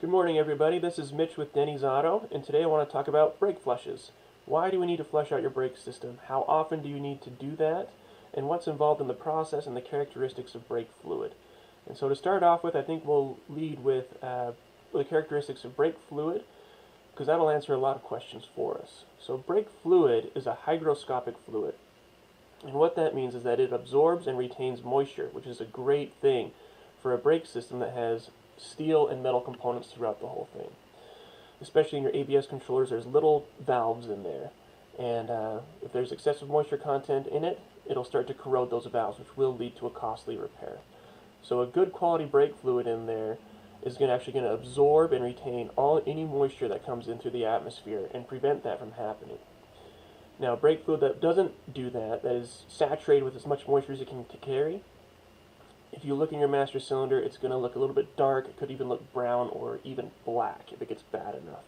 Good morning, everybody. This is Mitch with Denny's Auto, and today I want to talk about brake flushes. Why do we need to flush out your brake system? How often do you need to do that? And what's involved in the process and the characteristics of brake fluid? And so to start off with, I think we'll lead with the characteristics of brake fluid, because that'll answer a lot of questions for us. So brake fluid is a hygroscopic fluid. And what that means is that it absorbs and retains moisture, which is a great thing for a brake system that has steel and metal components throughout the whole thing. Especially in your ABS controllers, there's little valves in there. And if there's excessive moisture content in it, it'll start to corrode those valves, which will lead to a costly repair. So a good quality brake fluid in there is actually going to absorb and retain any moisture that comes into the atmosphere and prevent that from happening. Now, brake fluid that doesn't do that, that is saturated with as much moisture as it can carry, if you look in your master cylinder, it's going to look a little bit dark. It could even look brown or even black if it gets bad enough.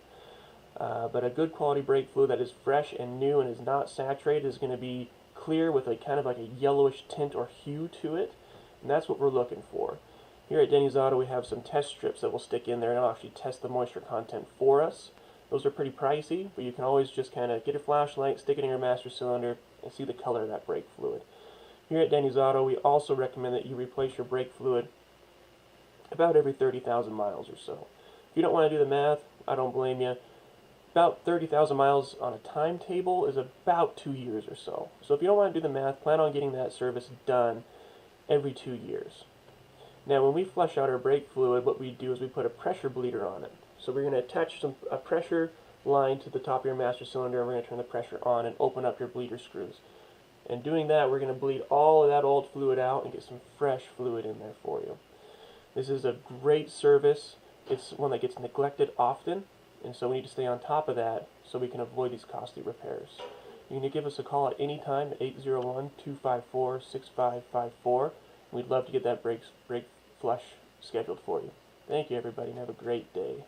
But a good quality brake fluid that is fresh and new and is not saturated is going to be clear with a kind of like a yellowish tint or hue to it, and that's what we're looking for. Here at Denny's Auto, we have some test strips that will stick in there and it'll actually test the moisture content for us. Those are pretty pricey, but you can always just kind of get a flashlight, stick it in your master cylinder, and see the color of that brake fluid. Here at Denny's Auto, we also recommend that you replace your brake fluid about every 30,000 miles or so. If you don't want to do the math, I don't blame you. About 30,000 miles on a timetable is about 2 years or so. So if you don't want to do the math, plan on getting that service done every 2 years. Now, when we flush out our brake fluid, what we do is we put a pressure bleeder on it. So we're going to attach a pressure line to the top of your master cylinder, and we're going to turn the pressure on and open up your bleeder screws. And doing that, we're going to bleed all of that old fluid out and get some fresh fluid in there for you. This is a great service. It's one that gets neglected often, and so we need to stay on top of that so we can avoid these costly repairs. You can give us a call at any time at 801-254-6554. We'd love to get that brake flush scheduled for you. Thank you, everybody, and have a great day.